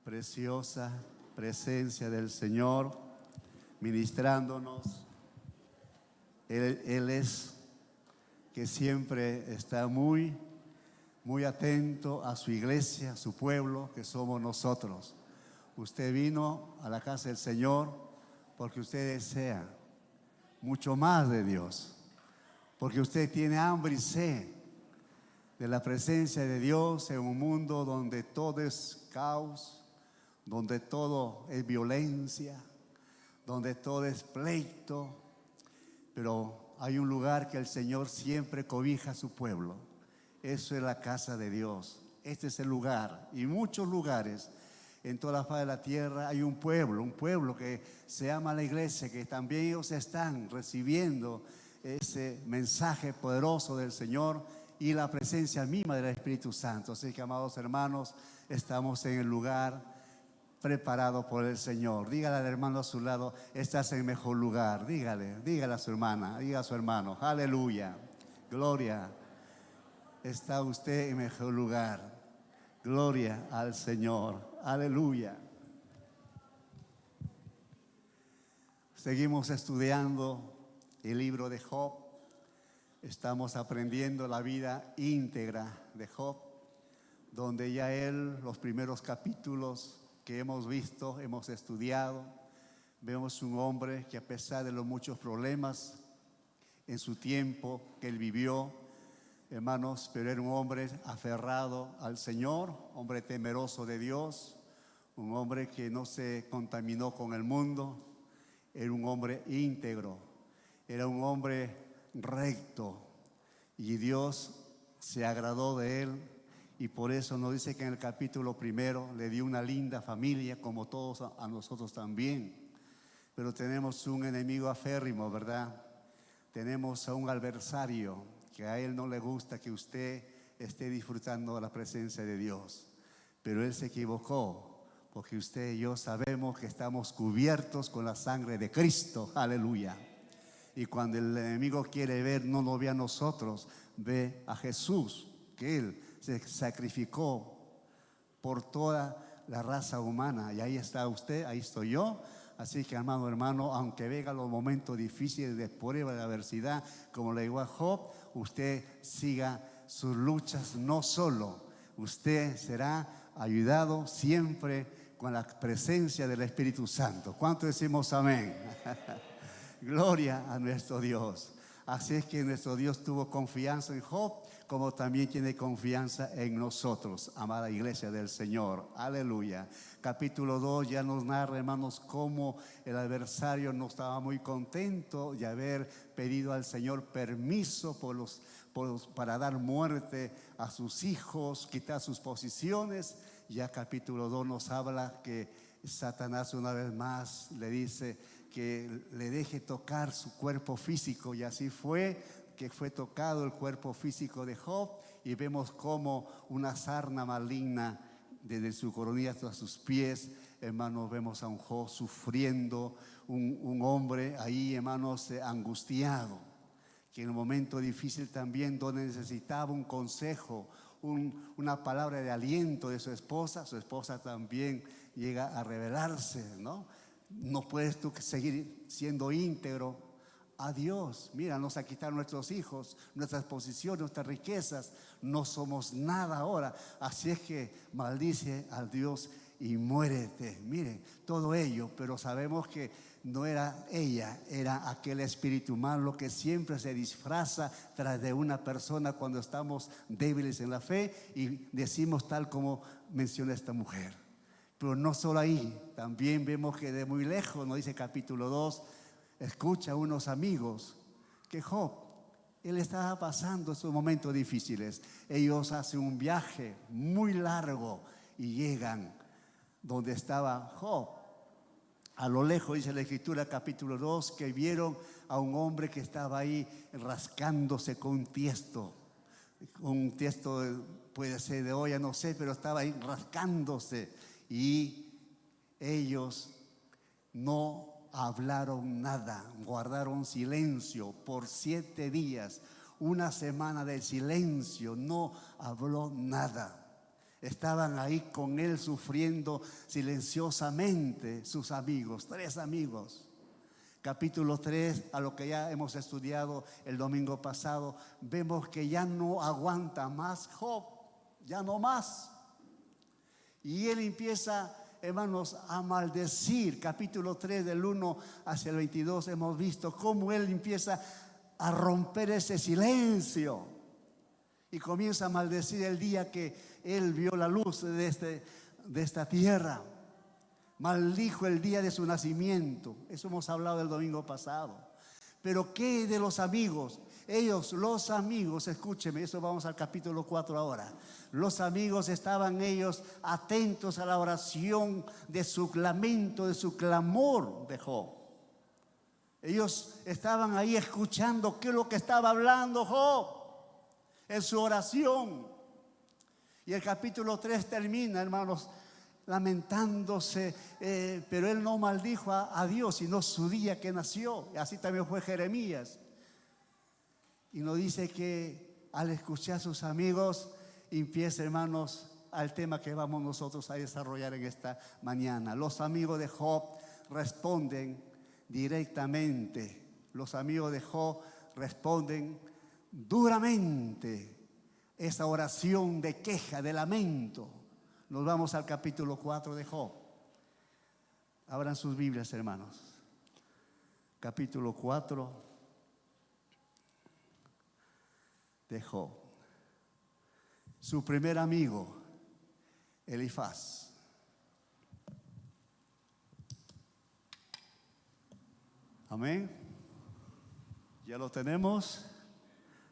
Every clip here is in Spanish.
preciosa presencia del Señor ministrándonos. Él es que siempre está muy atento a su iglesia, a su pueblo, que somos nosotros. Usted vino a la casa del Señor porque usted desea mucho más de Dios, porque usted tiene hambre y sed de la presencia de Dios en un mundo donde todo es caos, donde todo es violencia, donde todo es pleito, pero hay un lugar que el Señor siempre cobija a su pueblo. Eso es la casa de Dios. Este es el lugar, y muchos lugares en toda la faz de la tierra hay un pueblo que se llama la iglesia, que también ellos están recibiendo ese mensaje poderoso del Señor y la presencia misma del Espíritu Santo. Así que, amados hermanos, estamos en el lugar preparado por el Señor. Dígale al hermano a su lado: estás en mejor lugar. Dígale a su hermana, diga a su hermano: aleluya, gloria, está usted en mejor lugar. Gloria al Señor, aleluya. Seguimos estudiando el libro de Job. Estamos aprendiendo la vida íntegra de Job, donde ya los primeros capítulos que hemos visto, hemos estudiado, vemos un hombre que, a pesar de los muchos problemas en su tiempo que él vivió, hermanos, pero era un hombre aferrado al Señor, hombre temeroso de Dios, un hombre que no se contaminó con el mundo, era un hombre íntegro, era un hombre recto, y Dios se agradó de él. Y por eso nos dice que en el capítulo 1 le dio una linda familia, como todos a nosotros también. Pero tenemos un enemigo aférrimo, ¿verdad? Tenemos a un adversario que a él no le gusta que usted esté disfrutando de la presencia de Dios. Pero él se equivocó, porque usted y yo sabemos que estamos cubiertos con la sangre de Cristo. Aleluya. Y cuando el enemigo quiere ver, no lo ve a nosotros, ve a Jesús, que él se sacrificó por toda la raza humana. Y ahí está usted, ahí estoy yo. Así que, amado hermano, aunque vengan los momentos difíciles de prueba, de adversidad, como le digo a Job, usted siga sus luchas no solo. Usted será ayudado siempre con la presencia del Espíritu Santo. ¿Cuánto decimos amén? Gloria a nuestro Dios. Así es que nuestro Dios tuvo confianza en Job, como también tiene confianza en nosotros, amada iglesia del Señor. Aleluya. Capítulo 2 ya nos narra, hermanos, cómo el adversario no estaba muy contento de haber pedido al Señor permiso para dar muerte a sus hijos, quitar sus posiciones. Ya capítulo 2 nos habla que Satanás una vez más le dice que le deje tocar su cuerpo físico, y así fue, que fue tocado el cuerpo físico de Job, y vemos como una sarna maligna desde su coronilla hasta sus pies. Hermanos, vemos a un Job sufriendo, un hombre ahí, hermanos, angustiado, que en un momento difícil también, donde necesitaba un consejo, una palabra de aliento de su esposa también llega a rebelarse, ¿no? No puedes tú seguir siendo íntegro a Dios. Mira, nos ha quitado nuestros hijos, nuestras posiciones, nuestras riquezas. No somos nada ahora. Así es que maldice al Dios y muérete. Mire, todo ello, pero sabemos que no era ella, era aquel espíritu malo que siempre se disfraza tras de una persona cuando estamos débiles en la fe y decimos tal como menciona esta mujer. Pero no solo ahí, también vemos que de muy lejos, nos dice capítulo 2, escucha a unos amigos que Job, él estaba pasando esos momentos difíciles. Ellos hacen un viaje muy largo y llegan donde estaba Job. A lo lejos, dice la Escritura, capítulo 2, que vieron a un hombre que estaba ahí rascándose con un tiesto. Un tiesto puede ser de olla, no sé, pero estaba ahí rascándose. Y ellos no hablaron nada, guardaron silencio por 7 días, una semana de silencio, no habló nada. estaban ahí con él sufriendo silenciosamente sus amigos, 3 amigos. Capítulo 3, a lo que ya hemos estudiado el domingo pasado, vemos que ya no aguanta más Job, ya no más. Y él empieza, hermanos, a maldecir. Capítulo 3, del 1 hacia el 22, hemos visto cómo él empieza a romper ese silencio. Y comienza a maldecir el día que él vio la luz de esta tierra. Maldijo el día de su nacimiento. Eso hemos hablado el domingo pasado. Pero ¿qué de los amigos? Ellos, los amigos, escúcheme, eso vamos al capítulo 4 ahora. Los amigos estaban ellos atentos a la oración de su lamento, de su clamor de Job. Ellos estaban ahí escuchando qué es lo que estaba hablando Job en su oración. Y el capítulo 3 termina, hermanos, lamentándose, pero él no maldijo a Dios, sino su día que nació. Y así también fue Jeremías. Y nos dice que al escuchar a sus amigos, empieza, hermanos, al tema que vamos nosotros a desarrollar en esta mañana. Los amigos de Job responden directamente. Los amigos de Job responden duramente esa oración de queja, de lamento. Nos vamos al capítulo 4 de Job. Abran sus Biblias, hermanos. Capítulo 4 de Job. Su primer amigo, Elifaz. Amén. Ya lo tenemos.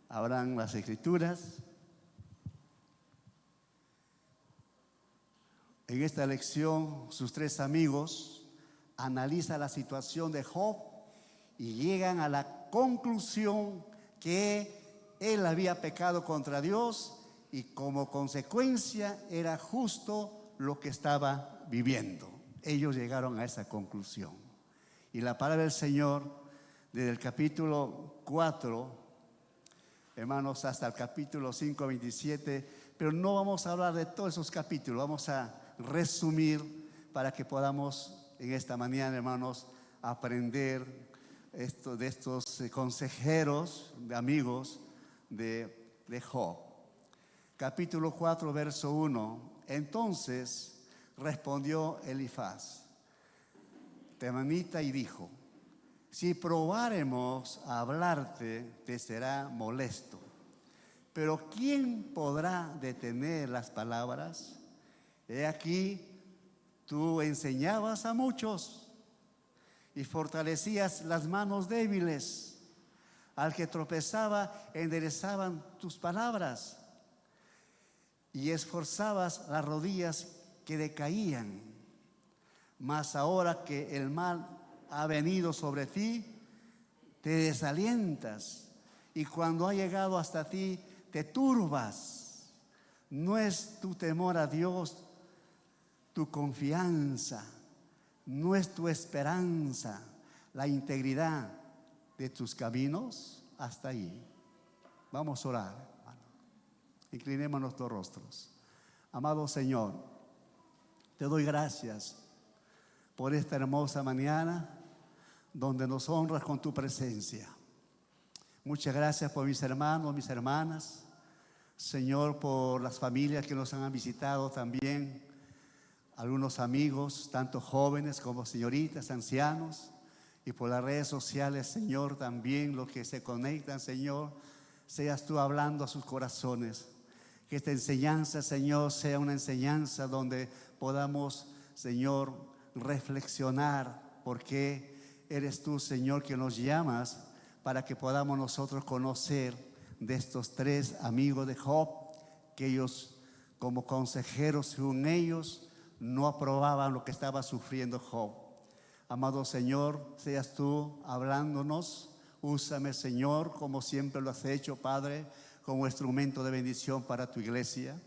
Abran las escrituras. En esta lección, sus 3 amigos analizan la situación de Job y llegan a la conclusión que él había pecado contra Dios y como consecuencia era justo lo que estaba viviendo. Ellos llegaron a esa conclusión. Y la palabra del Señor, desde el capítulo 4, hermanos, hasta el capítulo 5, 27, pero no vamos a hablar de todos esos capítulos, vamos a resumir para que podamos en esta mañana, hermanos, aprender de estos consejeros, de amigos de Job. Capítulo 4, verso 1. Entonces respondió Elifaz, temanita, y dijo: si probáremos a hablarte, te será molesto. Pero ¿quién podrá detener las palabras? He aquí, tú enseñabas a muchos y fortalecías las manos débiles. Al que tropezaba, enderezaban tus palabras y esforzabas las rodillas que decaían. Mas ahora que el mal ha venido sobre ti, te desalientas, y cuando ha llegado hasta ti, te turbas. No es tu temor a Dios tu confianza, no es tu esperanza la integridad de tus caminos. Hasta ahí. Vamos a orar, hermano. Inclinemos nuestros rostros. Amado Señor, te doy gracias por esta hermosa mañana donde nos honras con tu presencia. Muchas gracias por mis hermanos, mis hermanas. Señor, por las familias que nos han visitado también. Algunos amigos, tanto jóvenes como señoritas, ancianos. Y por las redes sociales, Señor, también los que se conectan, Señor. Seas tú hablando a sus corazones. Que esta enseñanza, Señor, sea una enseñanza donde podamos, Señor, reflexionar, porque eres tú, Señor, que nos llamas para que podamos nosotros conocer de estos 3 amigos de Job, que ellos como consejeros, según ellos, no aprobaban lo que estaba sufriendo Job. Amado Señor, seas tú hablándonos. Úsame, Señor, como siempre lo has hecho, Padre, como instrumento de bendición para tu iglesia.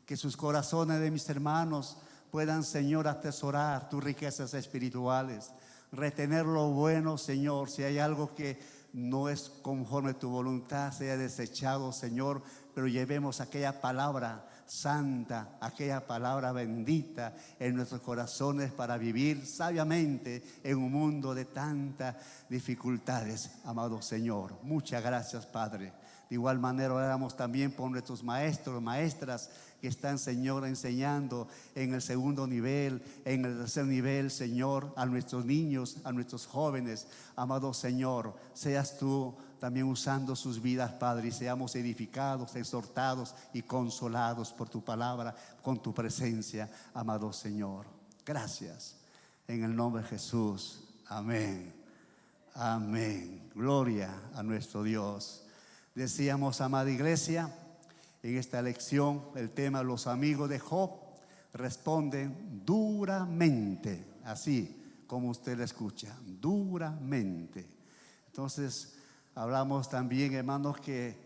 Que sus corazones de mis hermanos puedan, Señor, atesorar tus riquezas espirituales, retener lo bueno, Señor. Si hay algo que no es conforme a tu voluntad, sea desechado, Señor, pero llevemos aquella palabra, santa, aquella palabra bendita en nuestros corazones para vivir sabiamente en un mundo de tantas dificultades, amado Señor. Muchas gracias, Padre. De igual manera oramos también por nuestros maestros, maestras que están, Señor, enseñando en el segundo nivel, en el tercer nivel, Señor, a nuestros niños, a nuestros jóvenes. Amado Señor, seas tú también usando sus vidas, Padre, y seamos edificados, exhortados y consolados por tu palabra, con tu presencia, amado Señor. Gracias. En el nombre de Jesús. Amén. Amén. Gloria a nuestro Dios. Decíamos, amada iglesia, en esta lección el tema los amigos de Job responden duramente, así como usted lo escucha, duramente. Entonces hablamos también, hermanos, que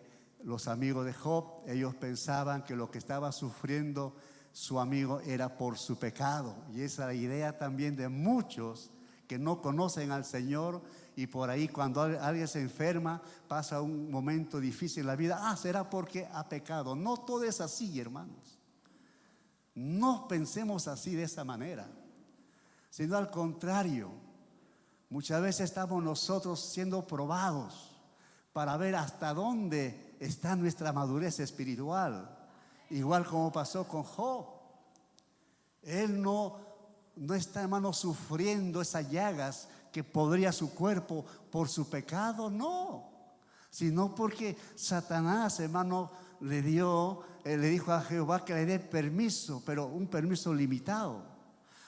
los amigos de Job, ellos pensaban que lo que estaba sufriendo su amigo era por su pecado, y esa es la idea también de muchos que no conocen al Señor. Y por ahí cuando alguien se enferma, pasa un momento difícil en la vida, será porque ha pecado. No todo es así, hermanos. No pensemos así de esa manera, sino al contrario. Muchas veces estamos nosotros siendo probados para ver hasta dónde está nuestra madurez espiritual. Igual como pasó con Job. Él no está, hermano, sufriendo esas llagas que podría su cuerpo por su pecado, no, sino porque Satanás, hermano, le dijo a Jehová que le dé permiso, pero un permiso limitado.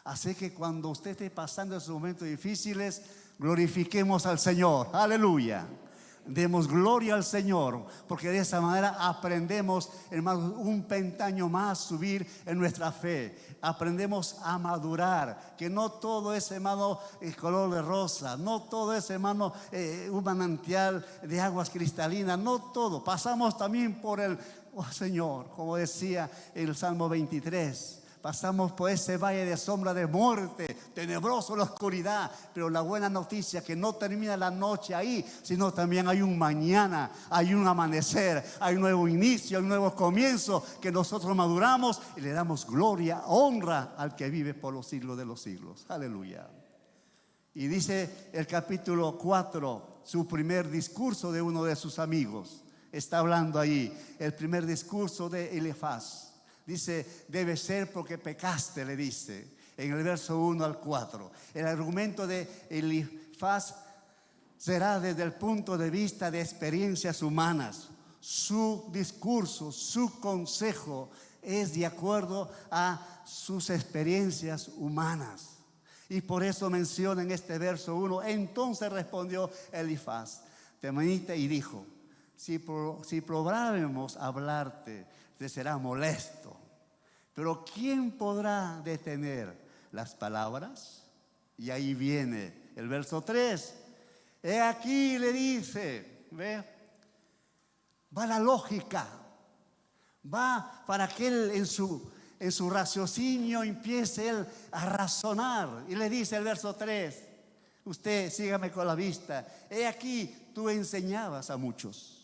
Así que cuando usted esté pasando esos momentos difíciles, glorifiquemos al Señor, aleluya. Demos gloria al Señor, porque de esa manera aprendemos, hermanos, un peldaño más subir en nuestra fe. Aprendemos a madurar, que no todo es, hermano, color de rosa, no todo es, hermano, un manantial de aguas cristalinas, no todo. Pasamos también por el, Señor, como decía el Salmo 23. Pasamos por ese valle de sombra de muerte, tenebroso la oscuridad, pero la buena noticia es que no termina la noche ahí, sino también hay un mañana, hay un amanecer, hay un nuevo inicio, hay un nuevo comienzo, que nosotros maduramos y le damos gloria, honra al que vive por los siglos de los siglos. Aleluya. Y dice el capítulo 4, su primer discurso de uno de sus amigos. Está hablando ahí, el primer discurso de Elifaz. Dice, debe ser porque pecaste, le dice, en el verso 1 al 4. El argumento de Elifaz será desde el punto de vista de experiencias humanas. Su discurso, su consejo es de acuerdo a sus experiencias humanas. Y por eso menciona en este verso 1, entonces respondió Elifaz, temanita, y dijo, si probáramos hablarte, te será molesto. Pero ¿quién podrá detener las palabras? Y ahí viene el verso 3. He aquí, le dice, ¿ve? Va la lógica. Va para que él en su raciocinio empiece él a razonar. Y le dice el verso 3. Usted sígame con la vista. He aquí, tú enseñabas a muchos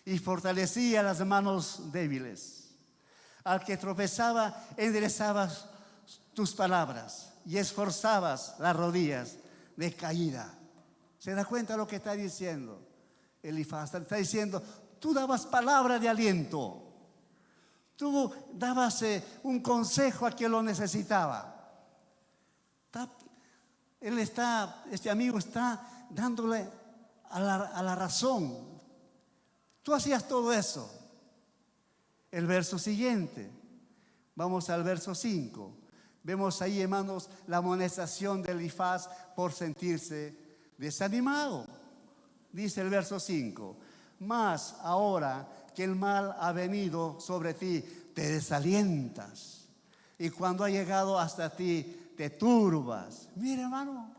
y fortalecías las manos débiles. Al que tropezaba, enderezabas tus palabras y esforzabas las rodillas de caída. ¿Se da cuenta lo que está diciendo Elifaz? Está diciendo, tú dabas palabra de aliento. Tú dabas un consejo a quien lo necesitaba. Este amigo está dándole a la razón. Tú hacías todo eso. El verso siguiente, vamos al verso 5. Vemos ahí, hermanos, la amonestación de Elifaz por sentirse desanimado. Dice el verso 5, mas ahora que el mal ha venido sobre ti, te desalientas. Y cuando ha llegado hasta ti, te turbas. Mira, hermano,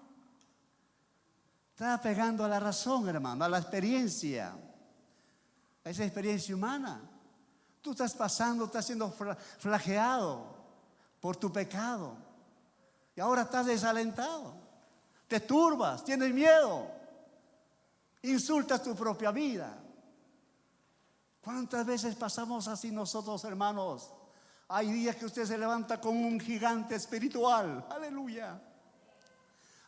está pegando a la razón, hermano, a la experiencia, a esa experiencia humana. Tú estás siendo flagelado por tu pecado. Y ahora estás desalentado. Te turbas, tienes miedo. Insultas tu propia vida. ¿Cuántas veces pasamos así nosotros, hermanos? Hay días que usted se levanta como un gigante espiritual. Aleluya.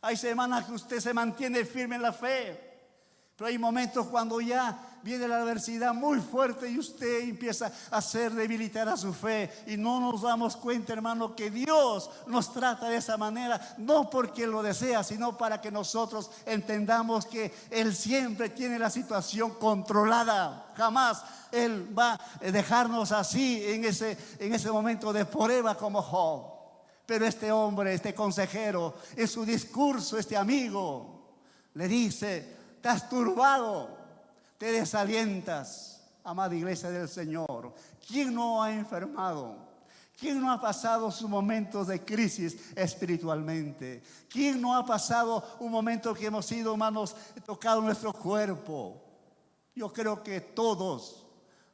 Hay semanas que usted se mantiene firme en la fe. Pero hay momentos cuando ya viene la adversidad muy fuerte y usted empieza a hacer debilitar a su fe. Y no nos damos cuenta, hermano, que Dios nos trata de esa manera. No porque lo desea, sino para que nosotros entendamos que Él siempre tiene la situación controlada. Jamás Él va a dejarnos así en ese momento de prueba como Job. Pero este hombre, este consejero, en su discurso, este amigo, le dice: estás turbado, te desalientas, amada iglesia del Señor. ¿Quién no ha enfermado? ¿Quién no ha pasado sus momentos de crisis espiritualmente? ¿Quién no ha pasado un momento que hemos sido, hermanos, tocado nuestro cuerpo? Yo creo que todos.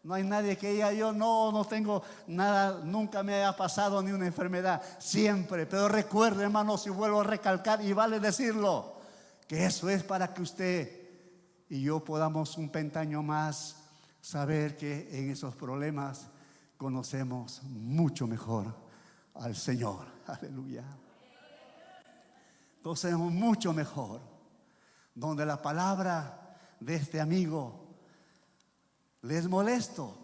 No hay nadie que diga: yo no tengo nada, nunca me ha pasado ni una enfermedad. Siempre. Pero recuerde, hermanos, y vuelvo a recalcar, y vale decirlo, que eso es para que usted y yo podamos un peldaño más saber que en esos problemas conocemos mucho mejor al Señor. Aleluya. Conocemos mucho mejor. Donde la palabra de este amigo les molesto.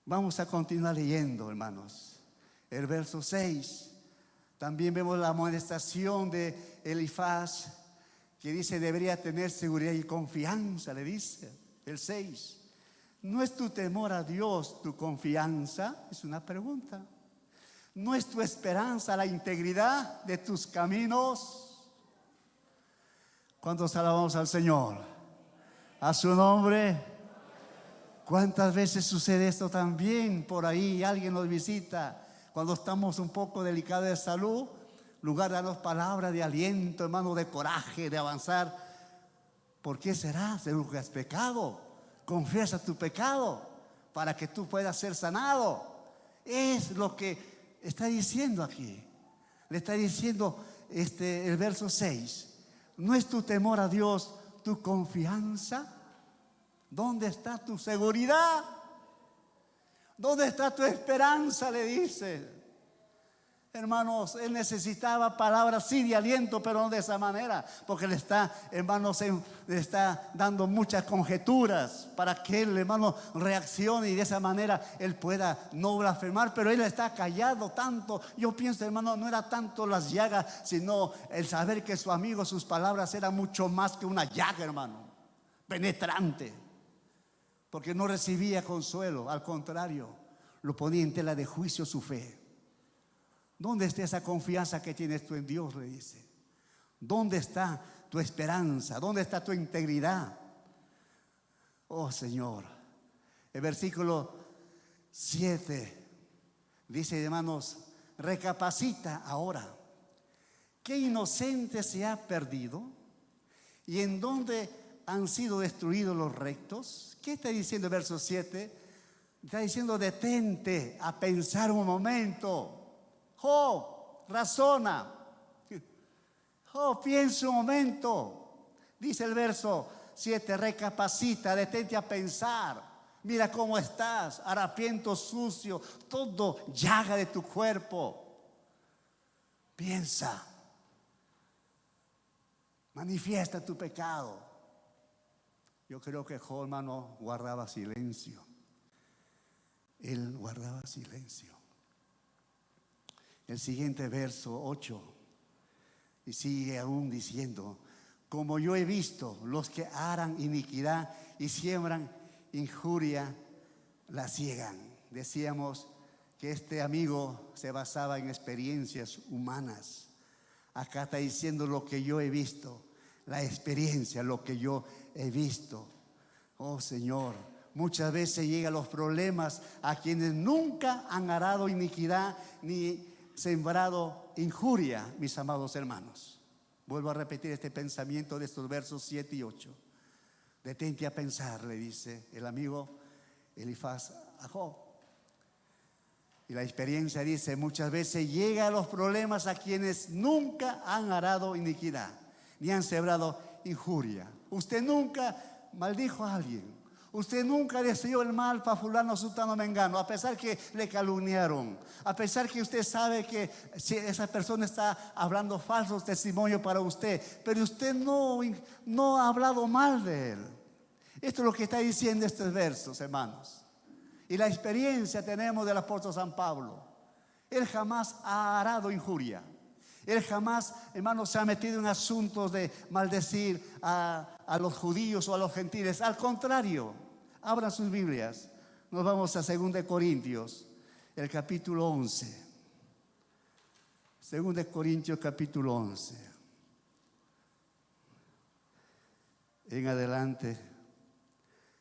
Vamos a continuar leyendo, hermanos. El verso 6. También vemos la amonestación de Elifaz, que dice: debería tener seguridad y confianza, le dice. El 6. ¿No es tu temor a Dios tu confianza? Es una pregunta. ¿No es tu esperanza la integridad de tus caminos? ¿Cuántos alabamos al Señor? A su nombre. ¿Cuántas veces sucede esto también? Por ahí alguien nos visita cuando estamos un poco delicados de salud. En lugar de darnos palabras de aliento, hermano, de coraje, de avanzar. ¿Por qué será? Seguro que has pecado. Confiesa tu pecado para que tú puedas ser sanado. Es lo que está diciendo aquí. Le está diciendo el verso 6. ¿No es tu temor a Dios tu confianza? ¿Dónde está tu seguridad? ¿Dónde está tu esperanza? Le dice. Hermanos, él necesitaba palabras sí de aliento, pero no de esa manera, porque le está, hermanos, le está dando muchas conjeturas para que él, hermano, reaccione y de esa manera él pueda no blasfemar. Pero él está callado tanto. Yo pienso, hermano, no era tanto las llagas, sino el saber que su amigo, sus palabras eran mucho más que una llaga, hermano, penetrante, porque no recibía consuelo, al contrario, lo ponía en tela de juicio su fe. ¿Dónde está esa confianza que tienes tú en Dios? Le dice. ¿Dónde está tu esperanza? ¿Dónde está tu integridad? Oh Señor. El versículo 7 dice, hermanos: recapacita ahora. ¿Qué inocente se ha perdido? ¿Y en dónde han sido destruidos los rectos? ¿Qué está diciendo el verso 7? Está diciendo: detente a pensar un momento. Job, razona. Job, piensa un momento. Dice el verso 7: recapacita, detente a pensar. Mira cómo estás, harapiento, sucio, todo llaga de tu cuerpo. Piensa. Manifiesta tu pecado. Yo creo que Job, hermano, guardaba silencio. Él guardaba silencio. El siguiente verso 8, y sigue aún diciendo: como yo he visto, los que harán iniquidad y siembran injuria, la ciegan. Decíamos que este amigo se basaba en experiencias humanas. Acá está diciendo: lo que yo he visto, la experiencia, lo que yo he visto. Oh Señor, muchas veces llegan los problemas a quienes nunca han arado iniquidad ni sembrado injuria, mis amados hermanos. Vuelvo a repetir este pensamiento de estos versos 7 y 8. Detente a pensar, le dice el amigo Elifaz a Job. Y la experiencia dice: muchas veces llegan los problemas a quienes nunca han arado iniquidad ni han sembrado injuria. Usted nunca maldijo a alguien. Usted nunca deseó el mal para fulano, sutano, mengano, a pesar que le calumniaron, a pesar que usted sabe que si esa persona está hablando falsos testimonios para usted, pero usted no ha hablado mal de él. Esto es lo que está diciendo estos versos, hermanos. Y la experiencia tenemos del apóstol San Pablo. Él jamás ha arado injuria. Él jamás, hermanos, se ha metido en asuntos de maldecir a los judíos o a los gentiles. Al contrario, abran sus Biblias. Nos vamos a 2 Corintios, el capítulo 11. 2 Corintios, capítulo 11. En adelante,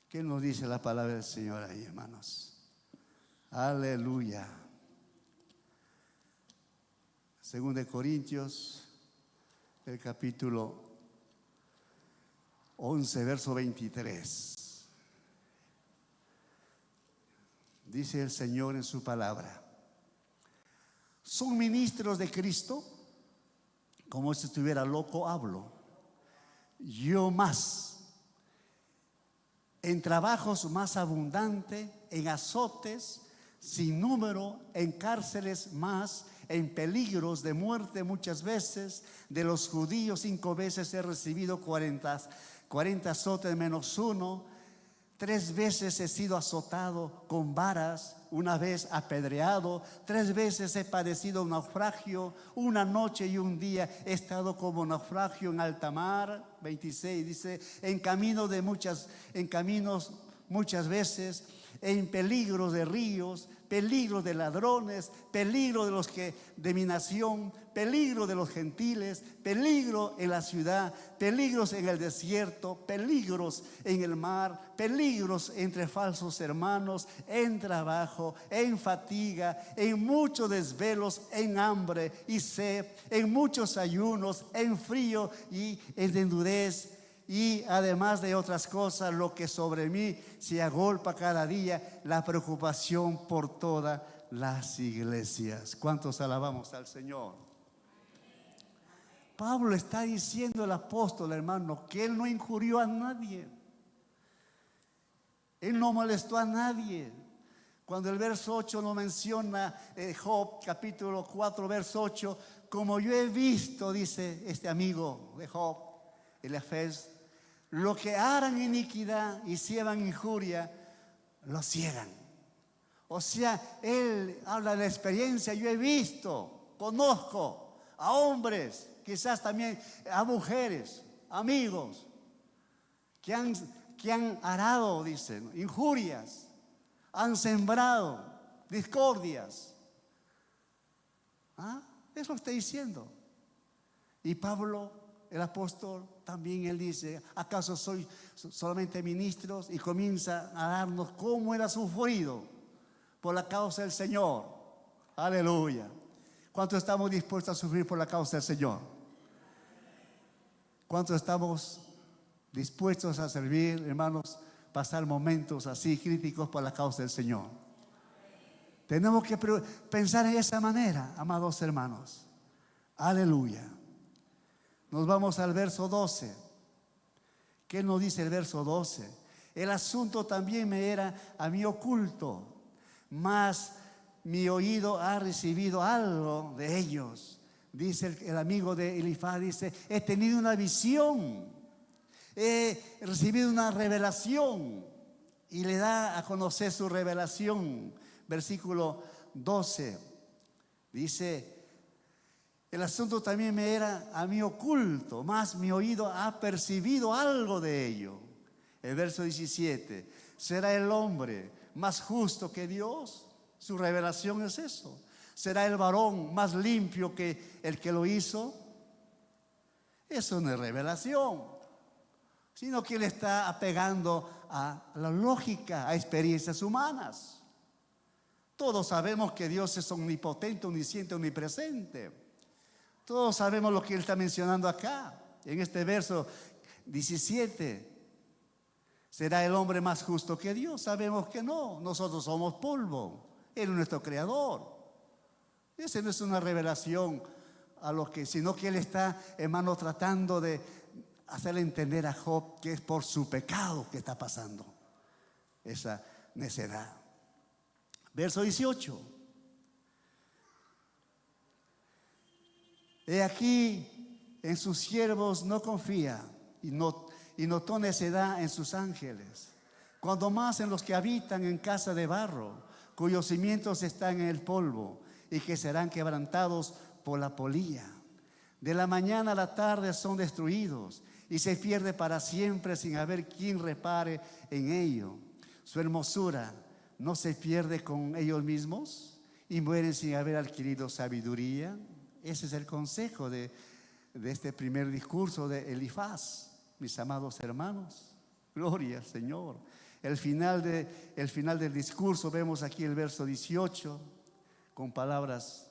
¿qué nos dice la palabra del Señor ahí, hermanos? Aleluya. 2 Corintios, el capítulo 11, verso 23. Dice el Señor en su palabra: ¿son ministros de Cristo? Como si estuviera loco hablo. Yo más, en trabajos más abundante, en azotes sin número, en cárceles más, en peligros de muerte muchas veces. De los judíos 5 veces he recibido 40 azotes menos uno. 3 veces he sido azotado con varas, 1 vez apedreado, 3 veces he padecido un naufragio, 1 noche y 1 día he estado como naufragio en alta mar. 26 dice: en caminos muchas veces, en peligros de ríos, peligro de ladrones, peligro de mi nación, peligro de los gentiles, peligro en la ciudad, peligros en el desierto, peligros en el mar, peligros entre falsos hermanos, en trabajo, en fatiga, en muchos desvelos, en hambre y sed, en muchos ayunos, en frío y en desnudez. Y además de otras cosas, lo que sobre mí se agolpa cada día, la preocupación por todas las iglesias. ¿Cuántos alabamos al Señor? Pablo está diciendo, el apóstol, hermano, que él no injurió a nadie. Él no molestó a nadie. Cuando el verso 8 lo menciona, Job, capítulo 4, verso 8, como yo he visto, dice este amigo de Job, Elifaz, lo que harán iniquidad y sievan injuria, lo ciegan. O sea, él habla de la experiencia. Yo he visto, conozco a hombres, quizás también a mujeres, amigos, que han arado, dicen, injurias, han sembrado discordias. Eso está diciendo. Y Pablo, el apóstol, también él dice: ¿acaso soy solamente ministros? Y comienza a darnos cómo era sufrido por la causa del Señor. Aleluya. ¿Cuántos estamos dispuestos a sufrir por la causa del Señor? ¿Cuántos estamos dispuestos a servir, hermanos, pasar momentos así críticos por la causa del Señor? Tenemos que pensar en esa manera, amados hermanos. Aleluya. Nos vamos al verso 12. ¿Qué nos dice el verso 12? El asunto también me era a mí oculto, mas mi oído ha recibido algo de ellos. Dice el amigo de Elifaz, dice: he tenido una visión, he recibido una revelación. Y le da a conocer su revelación. Versículo 12 dice: el asunto también me era a mí oculto, mas mi oído ha percibido algo de ello. El verso 17: ¿será el hombre más justo que Dios? Su revelación es eso. ¿Será el varón más limpio que el que lo hizo? Eso no es revelación, sino que él está apegando a la lógica, a experiencias humanas. Todos sabemos que Dios es omnipotente, omnisciente, omnipresente. Todos sabemos lo que él está mencionando acá, en este verso 17. ¿Será el hombre más justo que Dios? Sabemos que no. Nosotros somos polvo. Él es nuestro creador. Esa no es una revelación sino que él está, hermano, tratando de hacerle entender a Job que es por su pecado que está pasando. esa necedad. Verso 18. He aquí, en sus siervos no confía, y notó necedad en sus ángeles, cuando más en los que habitan en casa de barro, cuyos cimientos están en el polvo, y que serán quebrantados por la polilla. De la mañana a la tarde son destruidos, y se pierde para siempre sin haber quien repare en ello. Su hermosura no se pierde con ellos mismos, y mueren sin haber adquirido sabiduría. Ese es el consejo de este primer discurso de Elifaz, mis amados hermanos. Gloria al Señor. El final del discurso, vemos aquí el verso 18, con palabras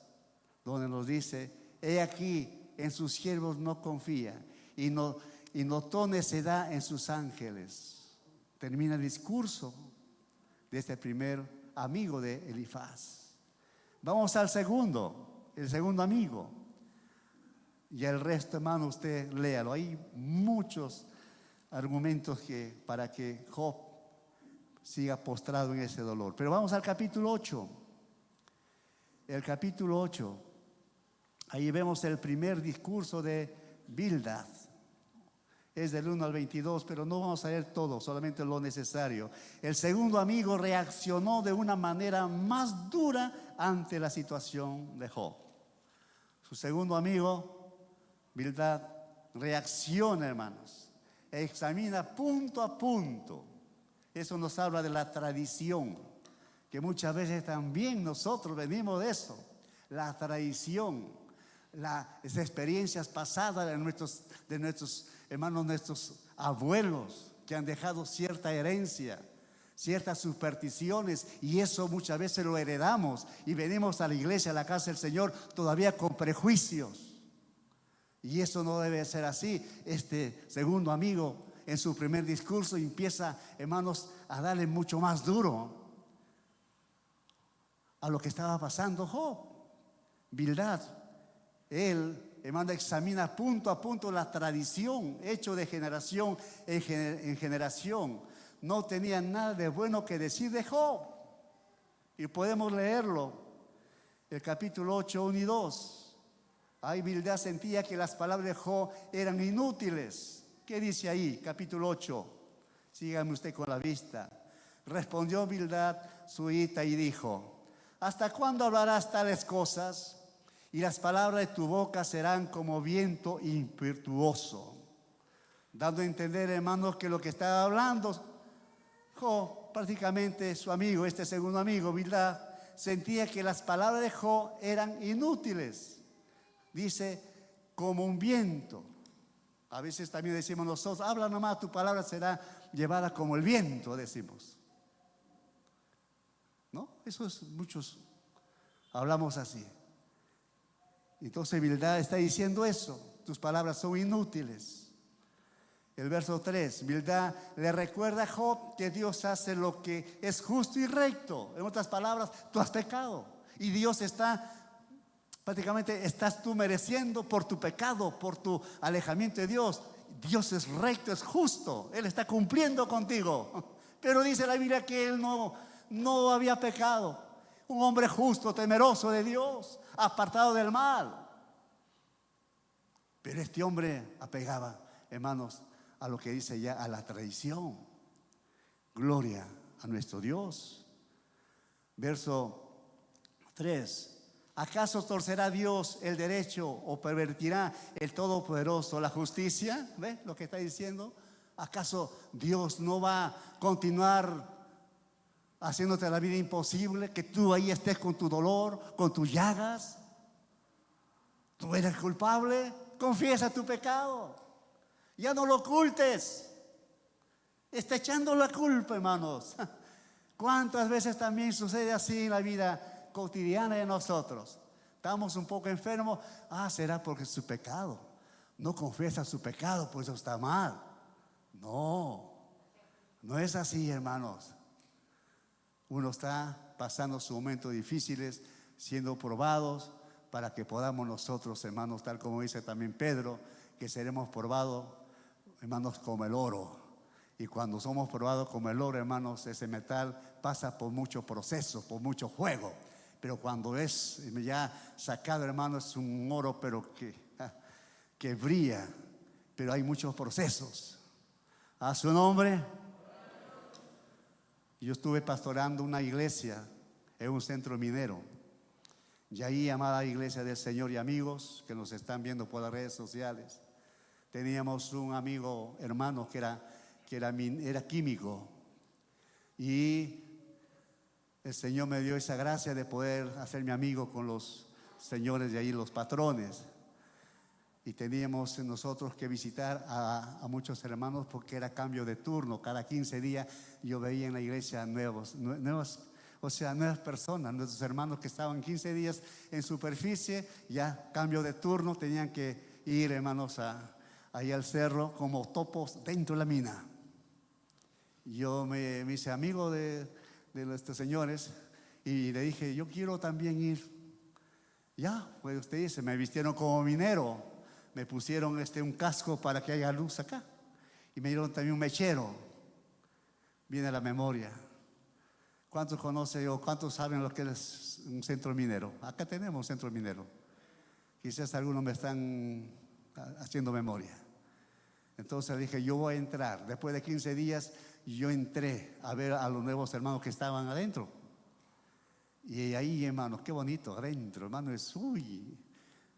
donde nos dice: he aquí, en sus siervos no confía, y notó necedad en sus ángeles. Termina el discurso de este primer amigo de Elifaz. Vamos al el segundo amigo. Y el resto, hermano, usted léalo. Hay muchos argumentos para que Job siga postrado en ese dolor. Pero vamos al capítulo 8. El capítulo 8. Ahí vemos el primer discurso de Bildad. Es del 1 al 22, pero no vamos a leer todo, solamente lo necesario. El segundo amigo reaccionó de una manera más dura ante la situación de Job. Su segundo amigo, Bildad, reacciona, hermanos, examina punto a punto. Eso nos habla de la tradición, que muchas veces también nosotros venimos de eso, la tradición, las experiencias pasadas de nuestros hermanos, nuestros abuelos, que han dejado cierta herencia, ciertas supersticiones, y eso muchas veces lo heredamos y venimos a la iglesia, a la casa del Señor, todavía con prejuicios. Y eso no debe ser así. Este segundo amigo, en su primer discurso, empieza, hermanos, a darle mucho más duro a lo que estaba pasando Job. Bildad, él, hermano, examina punto a punto la tradición, hecho de generación en generación. No tenía nada de bueno que decir de Job. Y podemos leerlo, el capítulo 8, 1 y 2. Ahí Bildad sentía que las palabras de Job eran inútiles. ¿Qué dice ahí? Capítulo 8. Sígame usted con la vista. Respondió Bildad su hita y dijo: ¿hasta cuándo hablarás tales cosas? Y las palabras de tu boca serán como viento impetuoso. Dando a entender, hermanos, que lo que estaba hablando Job, prácticamente su amigo, este segundo amigo, Bildad, sentía que las palabras de Job eran inútiles. Dice, como un viento. A veces también decimos nosotros: habla nomás, tu palabra será llevada como el viento, decimos. ¿No? Eso es, muchos hablamos así. Entonces Bildad está diciendo eso: tus palabras son inútiles. El verso 3, Bildad le recuerda a Job que Dios hace lo que es justo y recto. En otras palabras, tú has pecado y Dios prácticamente estás tú mereciendo por tu pecado, por tu alejamiento de Dios. Dios es recto, es justo, Él está cumpliendo contigo. Pero dice la Biblia que él no había pecado. Un hombre justo, temeroso de Dios, apartado del mal. Pero este hombre apegaba, hermanos, a lo que dice ya, a la tradición. Gloria a nuestro Dios. Verso 3. ¿Acaso torcerá Dios el derecho o pervertirá el Todopoderoso la justicia? ¿Ve lo que está diciendo? ¿Acaso Dios no va a continuar haciéndote la vida imposible, que tú ahí estés con tu dolor, con tus llagas? ¿Tú eres culpable? Confiesa tu pecado. Ya no lo ocultes. Está echando la culpa, hermanos. ¿Cuántas veces también sucede así en la vida cotidiana de nosotros? Estamos un poco enfermos. Será porque es su pecado. No confiesa su pecado, pues eso está mal. No es así, hermanos. Uno está pasando sus momentos difíciles, siendo probados, para que podamos nosotros, hermanos, tal como dice también Pedro, que seremos probados, hermanos, como el oro. Y cuando somos probados como el oro, hermanos, ese metal pasa por muchos procesos, por mucho fuego. Pero cuando es ya sacado, hermanos, es un oro, pero que brilla. Pero hay muchos procesos. A su nombre. Yo estuve pastoreando una iglesia en un centro minero. Y ahí, amada iglesia del Señor y amigos que nos están viendo por las redes sociales, teníamos un amigo, hermano, que era químico. Y el Señor me dio esa gracia de poder hacerme amigo con los señores de ahí, los patrones. Y teníamos nosotros que visitar a muchos hermanos porque era cambio de turno. Cada 15 días yo veía en la iglesia nuevas personas. Nuestros hermanos que estaban 15 días en superficie, ya cambio de turno, tenían que ir, hermanos, ahí al cerro como topos dentro de la mina. Yo me hice amigo de estos señores y le dije, yo quiero también ir. Ya, pues usted dice, me vistieron como minero. Me pusieron un casco para que haya luz acá. Y me dieron también un mechero. Viene a la memoria. ¿Cuántos conocen o cuántos saben lo que es un centro minero? Acá tenemos un centro minero. Quizás algunos me están haciendo memoria. Entonces dije, yo voy a entrar. Después de 15 días, yo entré a ver a los nuevos hermanos que estaban adentro. Y ahí, hermanos, qué bonito adentro, hermano,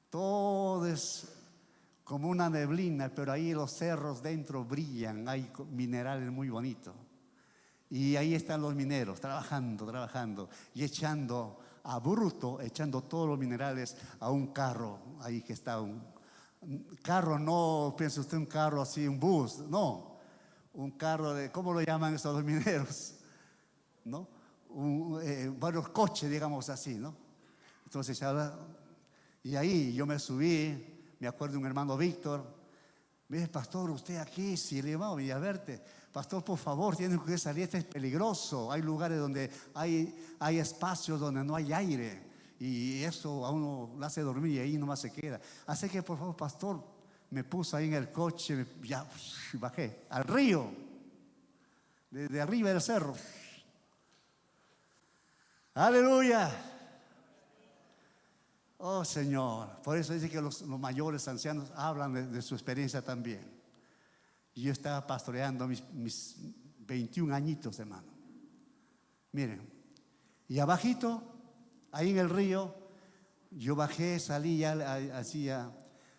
todo es como una neblina, pero ahí los cerros dentro brillan, hay minerales muy bonitos. Y ahí están los mineros trabajando y echando todos los minerales a un carro. Ahí que está un carro, no piensa usted un carro así, un bus, no. Un carro ¿cómo lo llaman esos los mineros? ¿No? Varios coches, digamos así, ¿no? Entonces, y ahí yo me subí. Me acuerdo de un hermano Víctor. Me dice, pastor, usted aquí, si le vamos a verte. Pastor, por favor, tiene que salir, este es peligroso. Hay lugares donde hay espacios donde no hay aire. Y eso a uno lo hace dormir y ahí nomás se queda. Así que, por favor, pastor, me puso ahí en el coche, ya bajé al río, desde arriba del cerro. Aleluya. Oh Señor, por eso dice que los mayores ancianos hablan de su experiencia también. Y yo estaba pastoreando mis 21 añitos, hermano. Miren, y abajito, ahí en el río, yo bajé, salí ya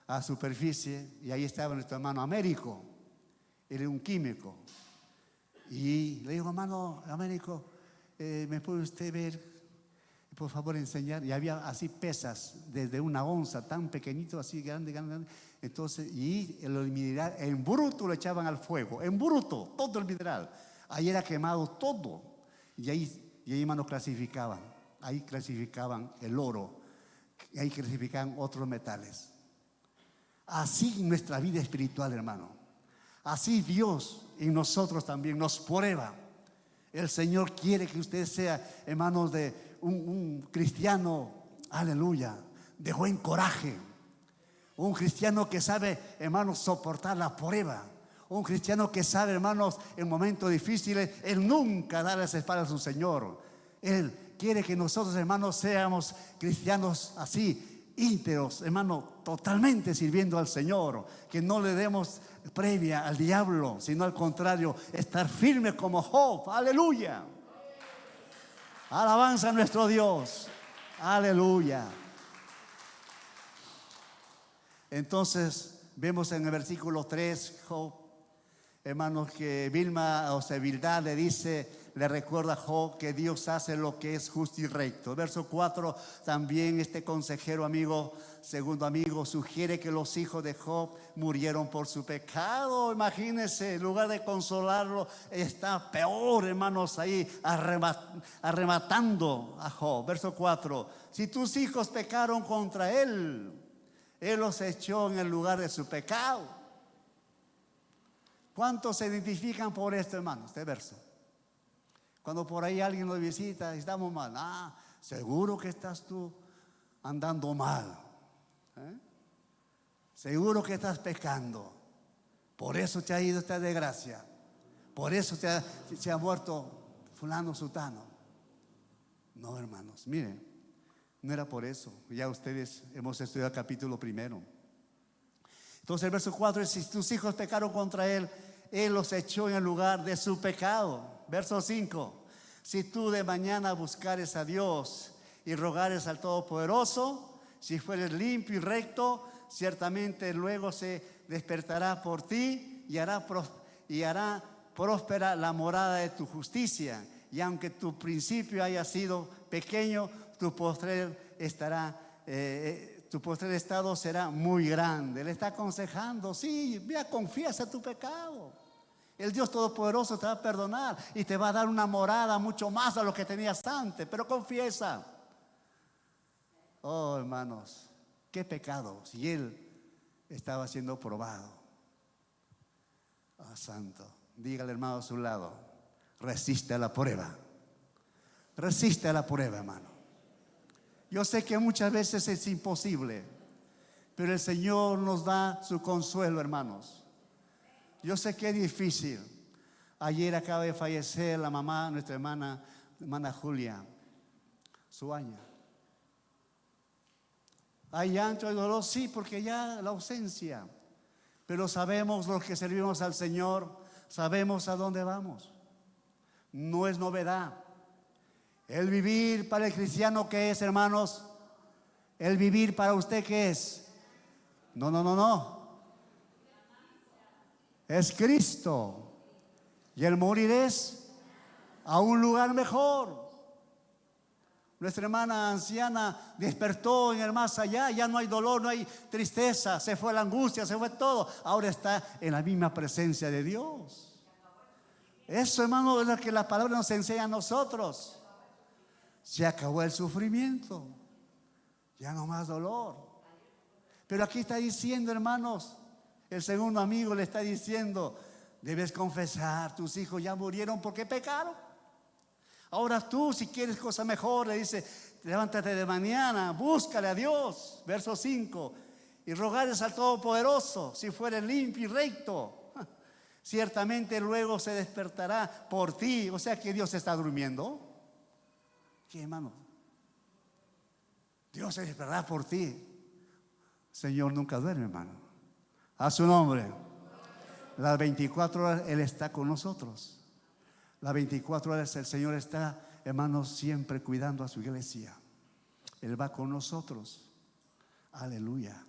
a superficie y ahí estaba nuestro hermano Américo. Él era un químico. Y le digo, hermano Américo, ¿me puede usted ver? Por favor, enseñar. Y había así pesas desde una onza, tan pequeñito, así grande. Entonces, y el mineral en bruto lo echaban al fuego, en bruto, todo el mineral. Ahí era quemado todo. Y ahí, hermanos, clasificaban. Ahí clasificaban el oro. Y ahí clasificaban otros metales. Así nuestra vida espiritual, hermano. Así Dios en nosotros también nos prueba. El Señor quiere que usted sea, hermanos, de un cristiano, aleluya, de buen coraje. Un cristiano que sabe, hermanos, soportar la prueba. Un cristiano que sabe, hermanos, en momentos difíciles, Él nunca da las espaldas a su Señor. Él quiere que nosotros, hermanos, seamos cristianos así, íntegros, hermanos, totalmente sirviendo al Señor. Que no le demos previa al diablo, sino al contrario, estar firmes como Job. Aleluya. Alabanza a nuestro Dios. Aleluya. Entonces vemos en el versículo 3, Job, hermanos, que Bildad le recuerda a Job que Dios hace lo que es justo y recto. Verso 4, también este consejero amigo, segundo amigo, sugiere que los hijos de Job murieron por su pecado. Imagínense, en lugar de consolarlo, está peor, hermanos, ahí arrematando a Job. Verso 4, si tus hijos pecaron contra él los echó en el lugar de su pecado. ¿Cuántos se identifican por esto, hermano? Este verso. Cuando por ahí alguien nos visita y estamos mal, seguro que estás tú andando mal, seguro que estás pecando, por eso te ha ido esta desgracia, Por eso se ha muerto fulano sutano. No, hermanos, miren, no era por eso. Ya ustedes hemos estudiado el capítulo primero. Entonces el verso 4 es: si tus hijos pecaron contra él, él los echó en el lugar de su pecado. Verso 5: si tú de mañana buscares a Dios y rogares al Todopoderoso, si fueres limpio y recto, ciertamente luego se despertará por ti y hará próspera la morada de tu justicia. Y aunque tu principio haya sido pequeño, tu postrer estado será muy grande. Le está aconsejando: sí, vea, confiesa tu pecado. El Dios Todopoderoso te va a perdonar y te va a dar una morada mucho más a lo que tenías antes, pero confiesa. Oh, hermanos, qué pecado si él estaba siendo probado. Oh, santo. Dígale, hermano, a su lado: resiste a la prueba. Resiste a la prueba, hermano. Yo sé que muchas veces es imposible, pero el Señor nos da su consuelo, hermanos. Yo sé que es difícil. Ayer acaba de fallecer la mamá, nuestra hermana Julia Suaña. Hay llanto, hay dolor, sí, porque ya la ausencia. Pero sabemos, los que servimos al Señor, sabemos a dónde vamos. No es novedad. El vivir para el cristiano, ¿qué es, hermanos? El vivir para usted, ¿qué es? No. Es Cristo. Y el morir es a un lugar mejor. Nuestra hermana anciana despertó en el más allá. Ya no hay dolor, no hay tristeza. Se fue la angustia, se fue todo. Ahora está en la misma presencia de Dios. Eso, hermano, es lo que la palabra nos enseña a nosotros. Se acabó el sufrimiento. Ya no más dolor. Pero aquí está diciendo, hermanos, el segundo amigo le está diciendo: debes confesar, tus hijos ya murieron porque pecaron. Ahora tú, si quieres cosa mejor, le dice: levántate de mañana, búscale a Dios. Verso 5: y rogares al Todopoderoso, si fueres limpio y recto, ciertamente luego se despertará por ti. O sea que Dios está durmiendo. ¿Qué, hermano? Dios se despertará por ti. Señor nunca duerme, hermano. A su nombre. Las 24 horas Él está con nosotros. Las 24 horas el Señor está, hermanos, siempre cuidando a su iglesia. Él va con nosotros. Aleluya.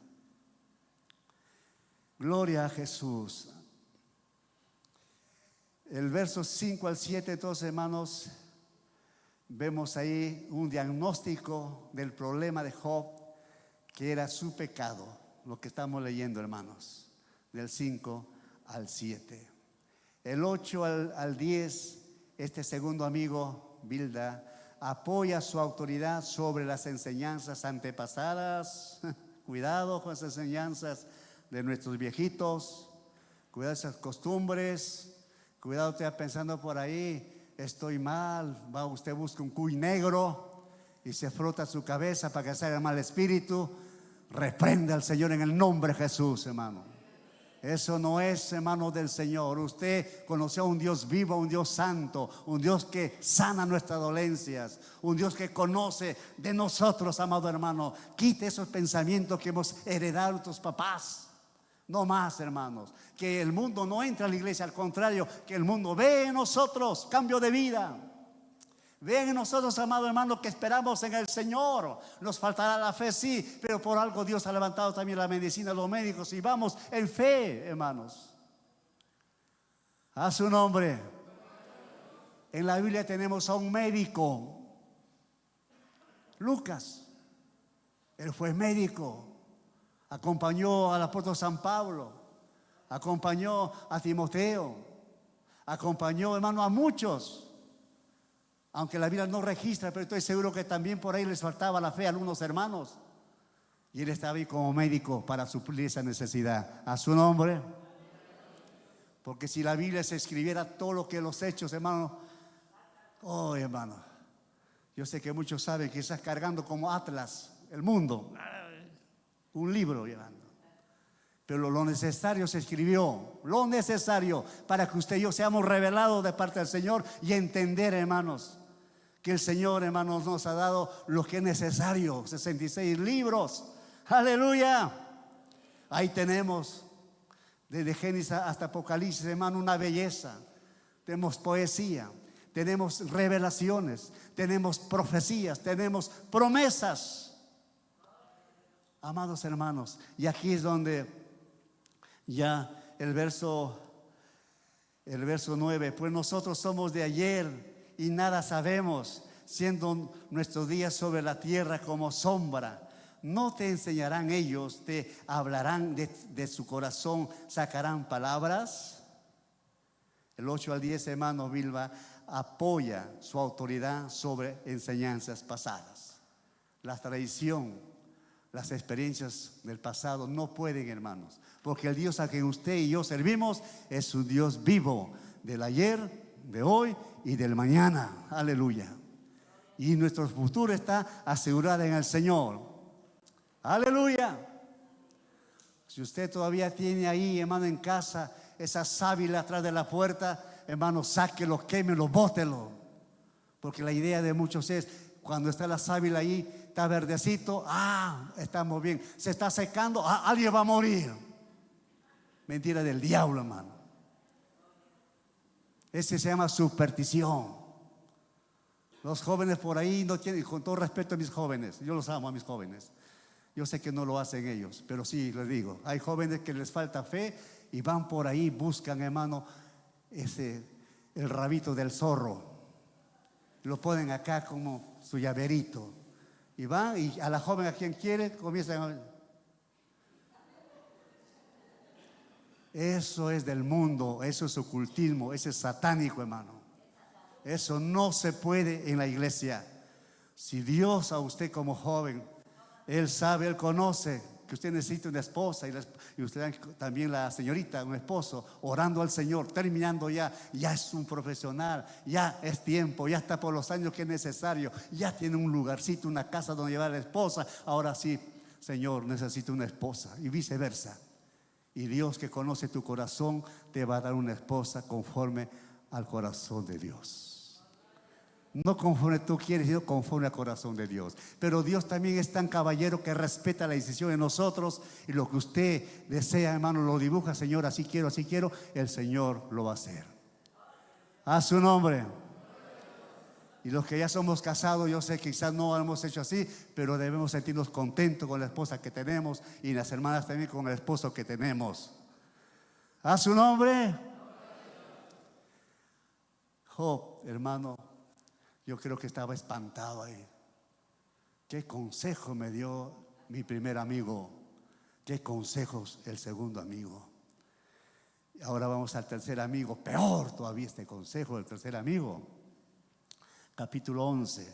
Gloria a Jesús. El verso 5 al 7, entonces, hermanos, vemos ahí un diagnóstico del problema de Job, que era su pecado. Lo que estamos leyendo, hermanos, del 5 al 7. El 8 al 10, este segundo amigo, Bilda, apoya su autoridad sobre las enseñanzas antepasadas. Cuidado con esas enseñanzas de nuestros viejitos. Cuidado esas costumbres. Cuidado, usted pensando por ahí: estoy mal. Va, usted busca un cuy negro y se frota su cabeza para que salga el mal espíritu. Reprende al Señor en el nombre de Jesús, hermano. Eso no es, hermano, del Señor. Usted conoció a un Dios vivo, un Dios santo, un Dios que sana nuestras dolencias, un Dios que conoce de nosotros, amado hermano. Quite esos pensamientos que hemos heredado de tus papás. No más, hermanos. Que el mundo no entre a la iglesia, al contrario, que el mundo ve en nosotros cambio de vida. Vean en nosotros, amado hermano, que esperamos en el Señor. Nos faltará la fe, sí, pero por algo Dios ha levantado también la medicina, los médicos, y vamos en fe, hermanos. A su nombre. En la Biblia tenemos a un médico, Lucas. Él fue médico, acompañó al apóstol San Pablo, acompañó a Timoteo, acompañó, hermano, a muchos. Aunque la Biblia no registra, pero estoy seguro que también por ahí les faltaba la fe a algunos hermanos. Y él estaba ahí como médico para suplir esa necesidad. A su nombre. Porque si la Biblia se escribiera todo lo que los hechos, hermano. Oh, hermano. Yo sé que muchos saben que estás cargando como Atlas el mundo. Un libro llevando. pero lo necesario se escribió, lo necesario para que usted y yo seamos revelados de parte del Señor y entender, hermanos, que el Señor, hermanos, nos ha dado lo que es necesario. 66 libros, aleluya. Ahí tenemos desde Génesis hasta Apocalipsis, hermano, una belleza. Tenemos poesía, tenemos revelaciones, tenemos profecías, tenemos promesas. Amados hermanos, y aquí es donde ya el verso 9, pues nosotros somos de ayer y nada sabemos, siendo nuestros días sobre la tierra como sombra. No te enseñarán ellos, te hablarán de su corazón, sacarán palabras. El 8 al 10, hermano Vilva, apoya su autoridad sobre enseñanzas pasadas. La tradición, las experiencias del pasado no pueden, hermanos, porque el Dios a quien usted y yo servimos es un Dios vivo, del ayer, de hoy y del mañana. Aleluya. Y nuestro futuro está asegurado en el Señor. Aleluya. Si usted todavía tiene ahí, hermano, en casa esa sábila atrás de la puerta, hermano, sáquelo, quémelo, bótelo. Porque la idea de muchos es, cuando está la sábila ahí, está verdecito, estamos bien. Se está secando, alguien va a morir. Mentira del diablo, hermano. Ese se llama superstición. Los jóvenes por ahí no tienen, con todo respeto a mis jóvenes, yo los amo a mis jóvenes. Yo sé que no lo hacen ellos, pero sí les digo, hay jóvenes que les falta fe y van por ahí, buscan, hermano, el rabito del zorro. Lo ponen acá como su llaverito. Y van, y a la joven, a quien quiere, comienzan a... Eso es del mundo, eso es ocultismo, eso es satánico, hermano. Eso no se puede en la iglesia. Si Dios a usted como joven, Él sabe, Él conoce que usted necesita una esposa y usted también, la señorita, un esposo, orando al Señor, terminando ya es un profesional, ya es tiempo, ya está por los años que es necesario, ya tiene un lugarcito, una casa donde llevar a la esposa. Ahora sí, Señor, necesito una esposa, y viceversa. Y Dios, que conoce tu corazón, te va a dar una esposa conforme al corazón de Dios. No conforme tú quieres, sino conforme al corazón de Dios. Pero Dios también es tan caballero que respeta la decisión de nosotros. Y lo que usted desea, hermano, lo dibuja, Señor, así quiero, el Señor lo va a hacer. A su nombre. Y los que ya somos casados, yo sé que quizás no lo hemos hecho así, pero debemos sentirnos contentos con la esposa que tenemos, y las hermanas también con el esposo que tenemos. A su nombre. Job, hermano, yo creo que estaba espantado ahí. ¿Qué consejo me dio mi primer amigo? ¿Qué consejos el segundo amigo? Ahora vamos al tercer amigo. Peor todavía este consejo del tercer amigo. Capítulo 11,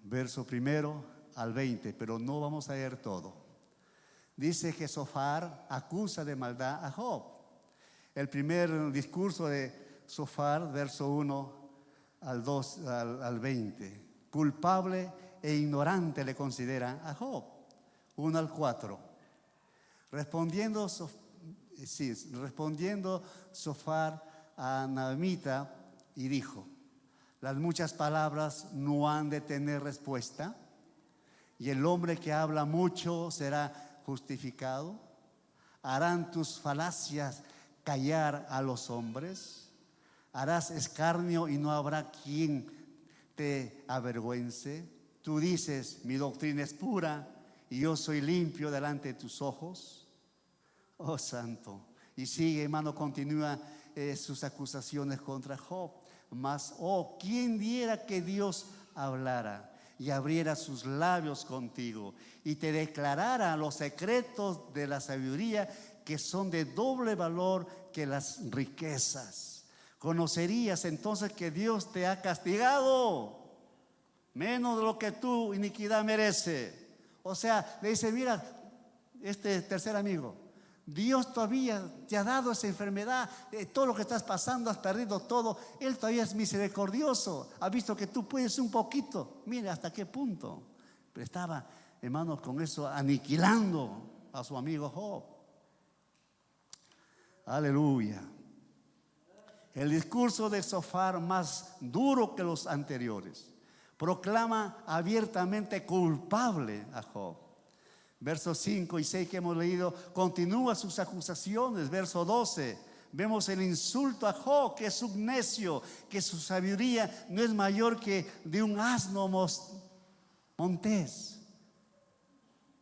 verso 1 al 20, pero no vamos a leer todo. Dice que Zofar acusa de maldad a Job. El primer discurso de Zofar, verso 1 al 20. Culpable e ignorante le considera a Job. 1 al 4. Respondiendo Zofar a Naamita y dijo: las muchas palabras no han de tener respuesta, y el hombre que habla mucho será justificado. ¿Harán tus falacias callar a los hombres? Harás escarnio y no habrá quien te avergüence. Tú dices: mi doctrina es pura y yo soy limpio delante de tus ojos. Oh santo. Y sigue, hermano, continúa sus acusaciones contra Job. Mas, ¿quién diera que Dios hablara y abriera sus labios contigo y te declarara los secretos de la sabiduría, que son de doble valor que las riquezas? Conocerías entonces que Dios te ha castigado menos de lo que tu iniquidad merece. O sea, le dice: mira, este tercer amigo, Dios todavía te ha dado esa enfermedad, todo lo que estás pasando, has perdido todo. Él todavía es misericordioso, ha visto que tú puedes un poquito. Mira hasta qué punto. Pero estaba, hermanos, con eso aniquilando a su amigo Job. Aleluya. El discurso de Zofar, más duro que los anteriores, proclama abiertamente culpable a Job. Versos 5 y 6 que hemos leído, continúa sus acusaciones. Verso 12, vemos el insulto a Job, que es un necio, que su sabiduría no es mayor que de un asno montés.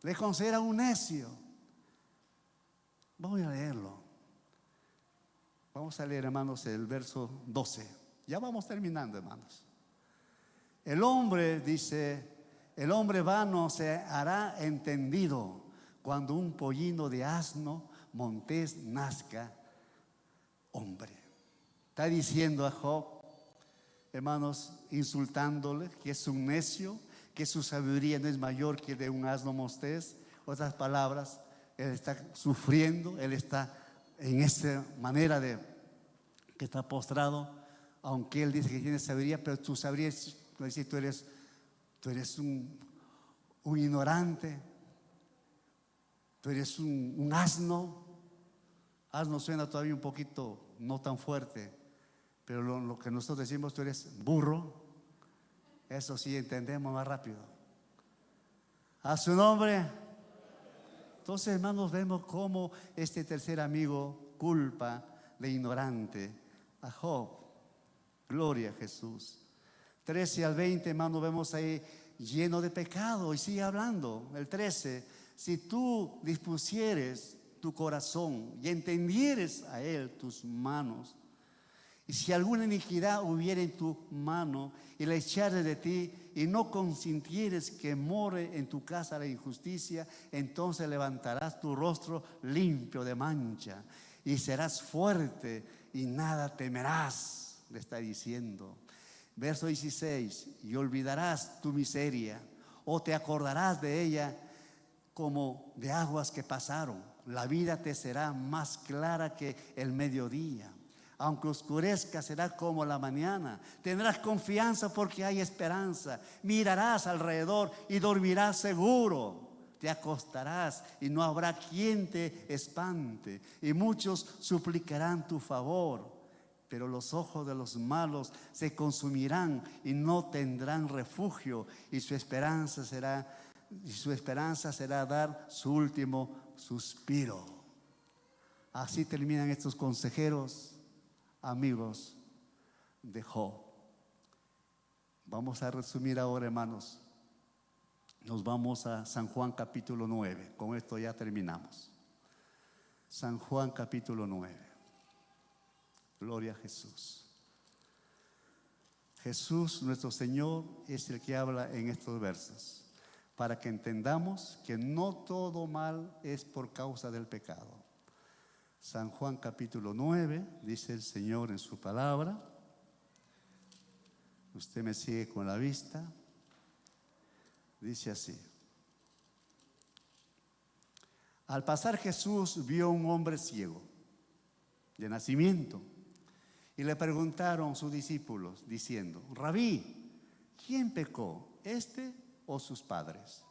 Le considera un necio. Vamos a leerlo. Vamos a leer, hermanos, el verso 12. Ya vamos terminando, hermanos. El hombre, dice, el hombre vano se hará entendido cuando un pollino de asno montés nazca hombre. Está diciendo a Job, hermanos, insultándole que es un necio, que su sabiduría no es mayor que de un asno montés. Otras palabras, él está sufriendo, él está en esta manera de que está postrado, aunque él dice que tiene sabiduría, pero tu sabiduría es, tú eres un ignorante, tú eres un asno. Asno suena todavía un poquito no tan fuerte, pero lo que nosotros decimos, tú eres burro, eso sí entendemos más rápido. A su nombre. Entonces, hermanos, vemos cómo este tercer amigo culpa de ignorante a Job. Gloria a Jesús. 13 al 20, hermanos, vemos ahí lleno de pecado. Y sigue hablando. El 13, si tú dispusieres tu corazón y entendieres a él tus manos, y si alguna iniquidad hubiera en tu mano y la echares de ti y no consintieres que more en tu casa la injusticia, entonces levantarás tu rostro limpio de mancha y serás fuerte y nada temerás, le está diciendo. Verso 16, y olvidarás tu miseria o te acordarás de ella como de aguas que pasaron. La vida te será más clara que el mediodía. Aunque oscurezca, será como la mañana. Tendrás confianza porque hay esperanza. Mirarás alrededor y dormirás seguro. Te acostarás y no habrá quien te espante. Y muchos suplicarán tu favor. Pero los ojos de los malos se consumirán y no tendrán refugio. Y su esperanza será dar su último suspiro. Así terminan estos consejeros amigos de Job. Vamos a resumir ahora, hermanos. Nos vamos a San Juan capítulo 9. Con esto ya terminamos. San Juan capítulo 9. Gloria a Jesús. Jesús, nuestro Señor, es el que habla en estos versos, para que entendamos que no todo mal es por causa del pecado. San Juan capítulo 9, dice el Señor en su palabra. Usted me sigue con la vista. Dice así: al pasar Jesús vio a un hombre ciego de nacimiento y le preguntaron sus discípulos diciendo: Rabí, ¿quién pecó, este o sus padres,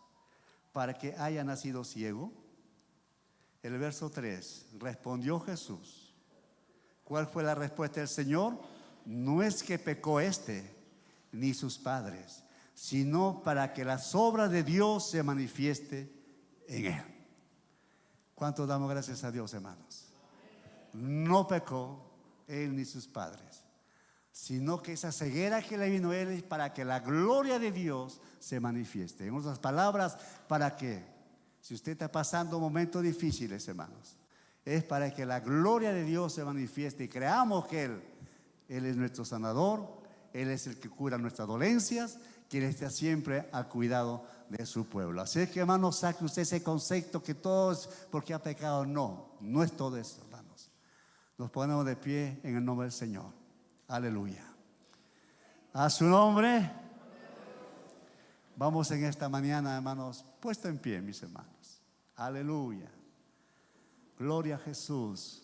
para que haya nacido ciego? El verso 3, respondió Jesús. ¿Cuál fue la respuesta del Señor? No es que pecó este ni sus padres, sino para que las obras de Dios se manifieste en él. ¿Cuánto damos gracias a Dios, hermanos? No pecó él ni sus padres, sino que esa ceguera que le vino a él es para que la gloria de Dios se manifieste. En otras palabras, ¿para qué? Si usted está pasando momentos difíciles, hermanos, es para que la gloria de Dios se manifieste y creamos que Él es nuestro sanador, Él es el que cura nuestras dolencias, quien está siempre al cuidado de su pueblo. Así es que, hermanos, saque usted ese concepto que todo es porque ha pecado. No, no es todo eso, hermanos. Nos ponemos de pie en el nombre del Señor. Aleluya. A su nombre. Vamos en esta mañana, hermanos, puesto en pie, mis hermanos. Aleluya. Gloria a Jesús.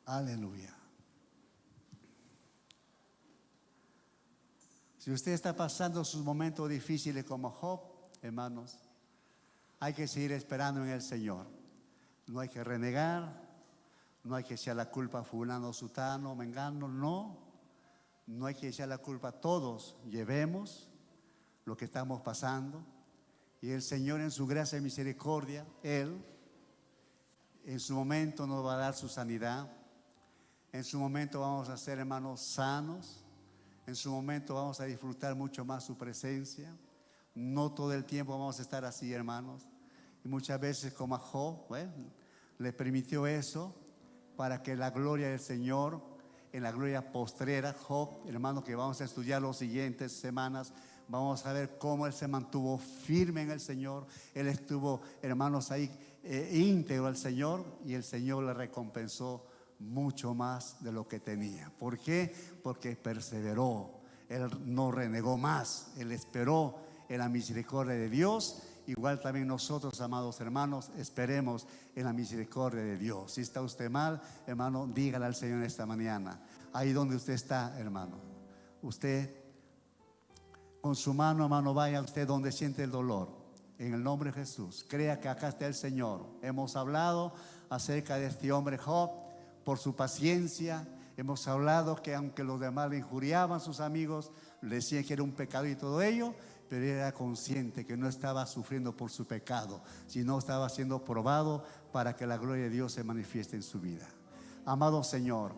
Aleluya. Si usted está pasando sus momentos difíciles como Job, hermanos, hay que seguir esperando en el Señor. No hay que renegar, no hay que echar la culpa a fulano, sutano, mengano, no. No hay que echar la culpa a todos. Llevemos lo que estamos pasando y el Señor en su gracia y misericordia, Él en su momento nos va a dar su sanidad. En su momento vamos a ser, hermanos, sanos. En su momento vamos a disfrutar mucho más su presencia. No todo el tiempo vamos a estar así, hermanos. Y muchas veces, como a Job, le permitió eso para que la gloria del Señor, en la gloria postrera, Job, hermanos, que vamos a estudiar las siguientes semanas, vamos a ver cómo él se mantuvo firme en el Señor. Él estuvo, hermanos, ahí íntegro al Señor, y el Señor le recompensó mucho más de lo que tenía. ¿Por qué? Porque perseveró. Él no renegó más. Él esperó en la misericordia de Dios. Igual también nosotros, amados hermanos, esperemos en la misericordia de Dios. Si está usted mal, hermano, dígale al Señor esta mañana. Ahí donde usted está, hermano, usted con su mano, hermano, vaya usted donde siente el dolor. En el nombre de Jesús, crea que acá está el Señor. Hemos hablado acerca de este hombre Job, por su paciencia. Hemos hablado que aunque los demás le injuriaban, sus amigos le decían que era un pecado y todo ello, pero era consciente que no estaba sufriendo por su pecado, sino estaba siendo probado para que la gloria de Dios se manifieste en su vida. Amado Señor,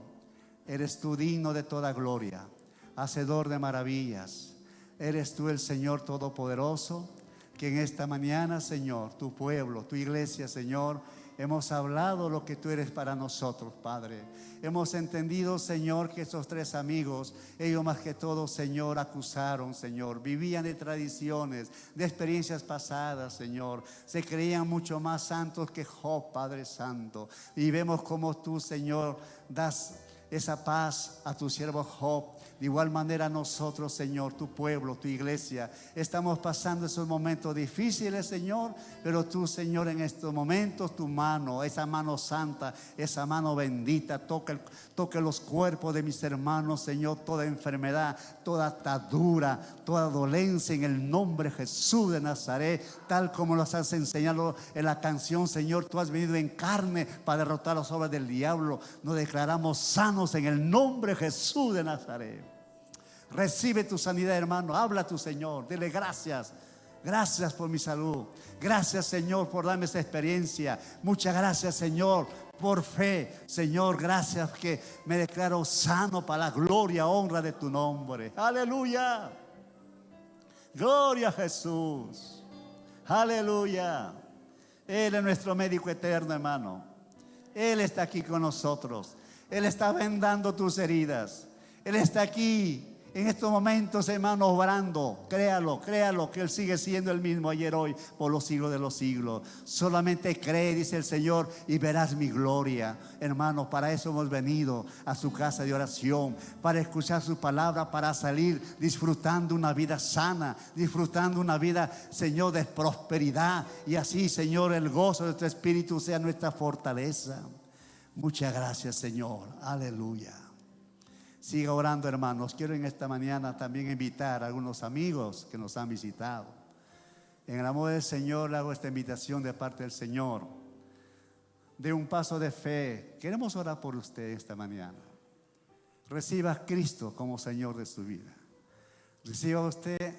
eres tú digno de toda gloria, hacedor de maravillas. Eres tú el Señor Todopoderoso, que en esta mañana, Señor, tu pueblo, tu iglesia, Señor, hemos hablado lo que tú eres para nosotros, Padre. Hemos entendido, Señor, que esos tres amigos, ellos más que todo, Señor, acusaron, Señor. Vivían de tradiciones, de experiencias pasadas, Señor. Se creían mucho más santos que Job, Padre Santo. Y vemos cómo tú, Señor, das esa paz a tu siervo Job. De igual manera nosotros, Señor, tu pueblo, tu iglesia, estamos pasando esos momentos difíciles, Señor, pero tú, Señor, en estos momentos tu mano, esa mano santa, esa mano bendita, toque los cuerpos de mis hermanos, Señor, toda enfermedad, toda atadura, toda dolencia, en el nombre de Jesús de Nazaret, tal como nos has enseñado en la canción, Señor. Tú has venido en carne para derrotar las obras del diablo. Nos declaramos sanos en el nombre de Jesús de Nazaret. Recibe tu sanidad, hermano. Habla a tu Señor, dile gracias. Gracias por mi salud. Gracias, Señor, por darme esta experiencia. Muchas gracias, Señor, por fe. Señor, gracias que me declaro sano para la gloria, honra de tu nombre. Aleluya. Gloria a Jesús. Aleluya. Él es nuestro médico eterno, hermano. Él está aquí con nosotros. Él está vendando tus heridas. Él está aquí en estos momentos, hermano, obrando. Créalo, créalo, que Él sigue siendo el mismo ayer, hoy, por los siglos de los siglos. Solamente cree, dice el Señor, y verás mi gloria. Hermano, para eso hemos venido a su casa de oración, para escuchar su palabra, para salir disfrutando una vida sana, disfrutando una vida, Señor, de prosperidad. Y así, Señor, el gozo de tu Espíritu sea nuestra fortaleza. Muchas gracias, Señor. Aleluya. Siga orando, hermanos. Quiero en esta mañana también invitar a algunos amigos que nos han visitado. En el amor del Señor le hago esta invitación de parte del Señor. De un paso de fe. Queremos orar por usted esta mañana. Reciba a Cristo como Señor de su vida. Reciba usted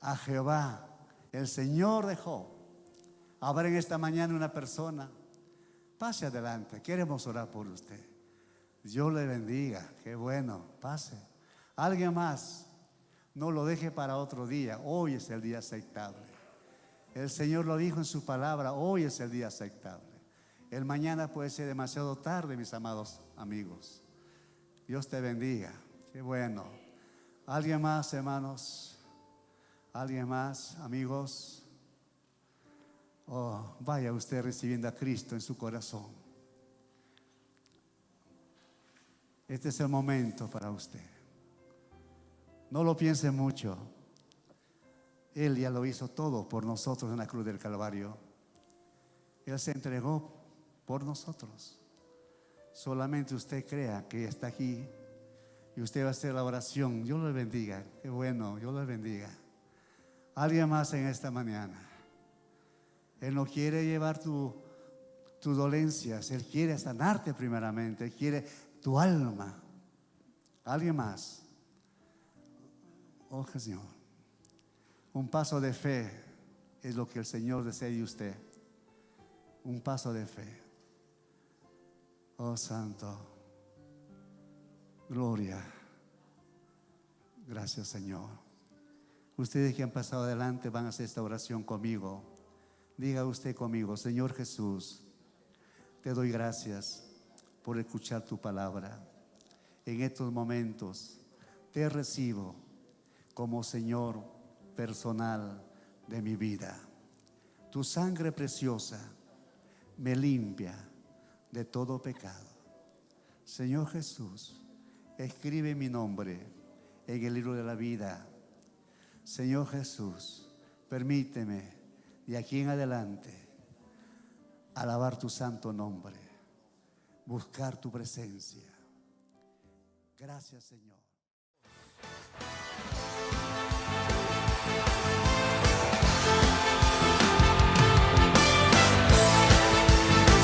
a Jehová, el Señor de Job. Habrá en esta mañana una persona. Pase adelante. Queremos orar por usted. Dios le bendiga. Qué bueno, pase. Alguien más, no lo deje para otro día. Hoy es el día aceptable. El Señor lo dijo en su palabra. Hoy es el día aceptable. El mañana puede ser demasiado tarde, mis amados amigos. Dios te bendiga. Qué bueno. Alguien más, hermanos. Alguien más, amigos. Oh, vaya usted recibiendo a Cristo en su corazón. Este es el momento para usted. No lo piense mucho. Él ya lo hizo todo por nosotros en la cruz del Calvario. Él se entregó por nosotros. Solamente usted crea que está aquí y usted va a hacer la oración. Dios le bendiga. Qué bueno, Dios le bendiga. Alguien más en esta mañana. Él no quiere llevar tus dolencias. Él quiere sanarte primeramente. Él quiere tu alma. ¿Alguien más? Oh, Señor. Un paso de fe es lo que el Señor desea de usted. Un paso de fe. Oh, Santo. Gloria. Gracias, Señor. Ustedes que han pasado adelante van a hacer esta oración conmigo. Diga usted conmigo: Señor Jesús, te doy gracias por escuchar tu palabra. En estos momentos te recibo como Señor personal de mi vida. Tu sangre preciosa me limpia de todo pecado. Señor Jesús, escribe mi nombre en el libro de la vida. Señor Jesús, permíteme de aquí en adelante alabar tu santo nombre, buscar tu presencia. Gracias, Señor.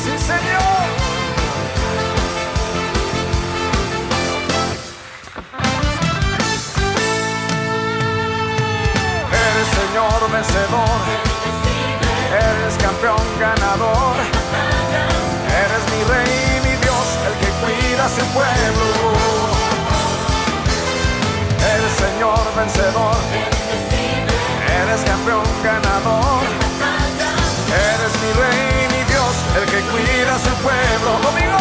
Sí, Señor. Eres Señor vencedor, eres campeón ganador, eres mi rey, mi Dios, el que cuida a su pueblo. Eres Señor vencedor, eres campeón ganador, eres mi rey, mi Dios, el que cuida a su pueblo. Conmigo.